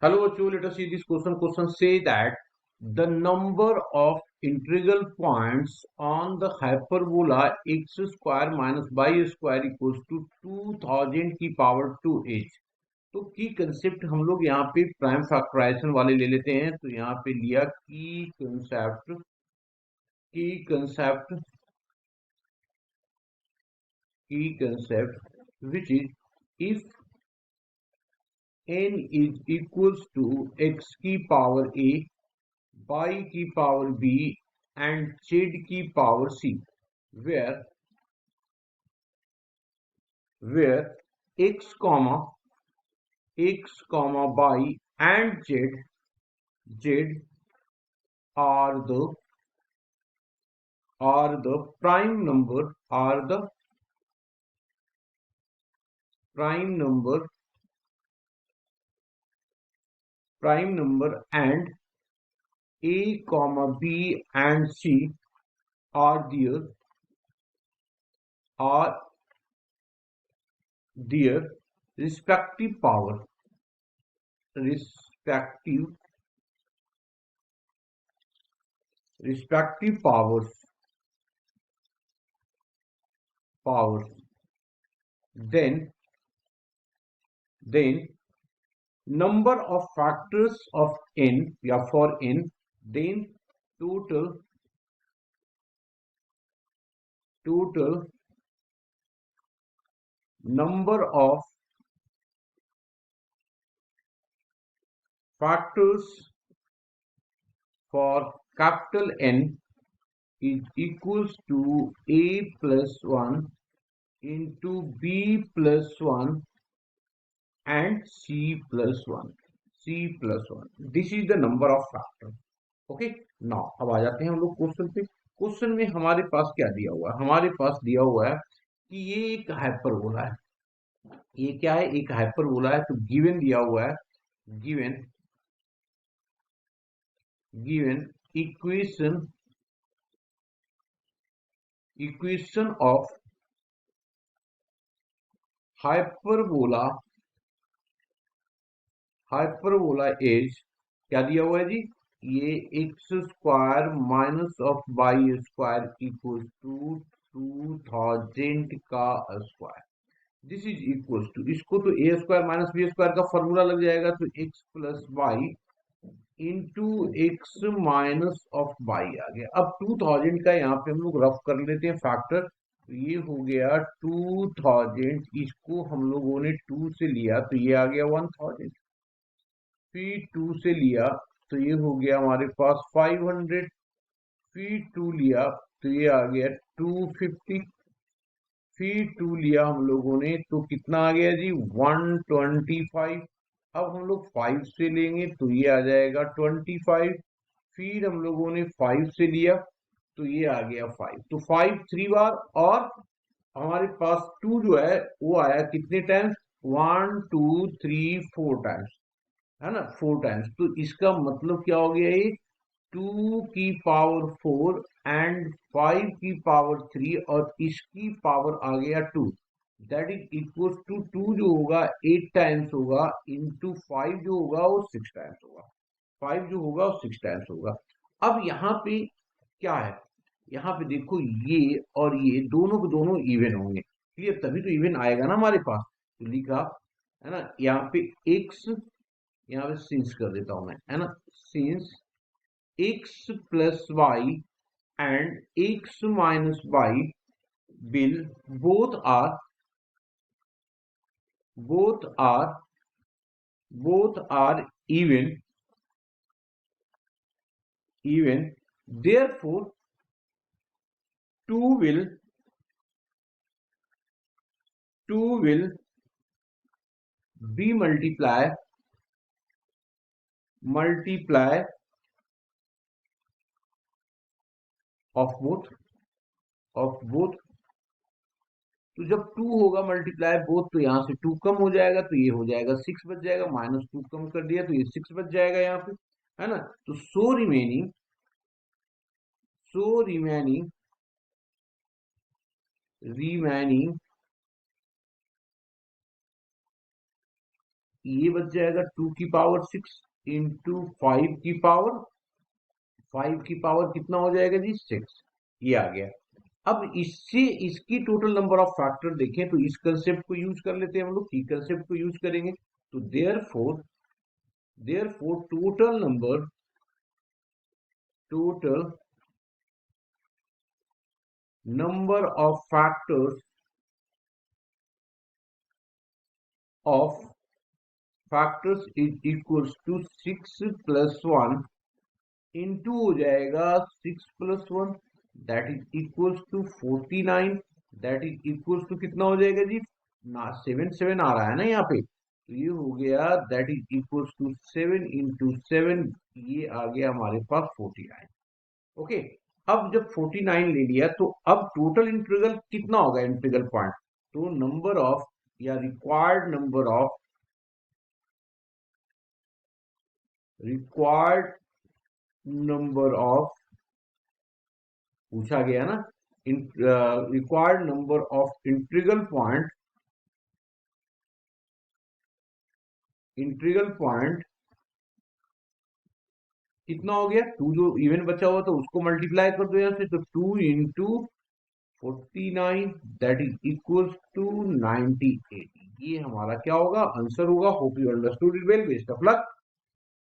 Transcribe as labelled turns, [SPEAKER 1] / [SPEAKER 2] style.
[SPEAKER 1] Hello, Achu, let us see this question. Question say that the number of integral points on the hyperbola x square minus y square equals to 2000 की power 2h। तो की concept हम लोग यहाँ पे prime factorisation वाले ले लेते हैं। तो यहाँ पे लिया की concept which is if n is equals to x की पावर a, y की पावर b and z की power c, where x y and z are the prime number and a b and c are their respective respective powers, then number of factors of n, for n, then total number of factors for capital N is equals to a plus 1 into b plus 1 and c plus 1. This is the number of factors. Okay, now अब आ जाते हैं हम लोग question पे। Question में हमारे पास क्या दिया हुआ है? हमारे पास दिया हुआ है कि ये एक हाइपरबोला है। ये क्या है? एक हाइपरबोला है। तो गिवन दिया हुआ है, given equation of hyperbola is, क्या दिया हुआ है जी? ये x square minus of y square equal to 2000 का square. This is equal to, इसको तो a square minus b square का फॉर्मूला लग जाएगा। तो x plus y into x minus of y आ गया। अब 2000 का यहाँ पे हम लोग रफ कर लेते हैं फैक्टर। तो ये हो गया 2000, इसको हम लोगों ने 2 से लिया तो ये आ गया 1000, फिर 2 से लिया तो ये हो गया हमारे पास 500, फिर 2 लिया तो ये आ गया 250, फिर 2 लिया हम लोगों ने तो कितना आ गया जी? 125। अब हम लोग 5 से लेंगे तो ये आ जाएगा 25, फिर हम लोगों ने 5 से लिया तो ये आ गया 5। तो 5 3 बार, और हमारे पास 2 जो है वो आया कितने टाइम्स? 1 2 3 4 टाइम्स, है ना? 4 टाइम्स। तो इसका मतलब क्या हो गया? ये 2 की पावर 4 एंड 5 की पावर 3 और इसकी पावर आ गया 2। दैट इज इक्वल टू 2 जो होगा 8 टाइम्स होगा, इंटू 5 जो होगा वो 6 टाइम्स होगा। 5 जो होगा वो 6 टाइम्स होगा। अब यहाँ पे क्या है? यहाँ पे देखो, ये और ये दोनों के दोनों इवन होंगे। क्लियर? तभी तो इवन आएगा ना हमारे पास। तो लिखा है ना यहाँ पे एक्स, यहाँ पे सिंस कर देता हूं मैं, है ना? Since x plus y and x minus y will both are both are both are even, therefore 2 will be multiply of both। तो जब 2 होगा मल्टीप्लाई बोथ, तो यहाँ से 2 कम हो जाएगा तो ये हो जाएगा 6 बच जाएगा, माइनस 2 कम कर दिया तो ये 6 बच जाएगा यहाँ पे, है ना? तो सो रिमेनिंग remaining ये बच जाएगा 2 की पावर 6 इंटू 5 की पावर कितना हो जाएगा जी 6। ये आ गया। अब इससे इसकी टोटल नंबर ऑफ फैक्टर देखें तो इस कंसेप्ट को यूज कर लेते हैं हम लोग, की कंसेप्ट को यूज करेंगे। तो therefore total number of factors is equals to 6 + 1 into हो जाएगा 6 + 1 that is equals to 49। That is equals to कितना हो जाएगा जी ना 7 आ रहा है ना यहाँ पे, तो ये हो गया दैट इज इक्वल्स टू 7 × 7, ये आ गया हमारे पास 49। ओके, अब जब 49 ले लिया तो अब टोटल इंटीग्रल कितना होगा इंटीग्रल पॉइंट, तो नंबर ऑफ या रिक्वायर्ड नंबर ऑफ पूछा गया ना, required number of integral point कितना हो गया, 2 जो इवन बचा हुआ तो उसको मल्टीप्लाई कर दो यहाँ से, तो 2 × 49 दैट इज इक्वल्स टू 98। ये हमारा क्या होगा आंसर होगा। Hope you understood it well, best of luck.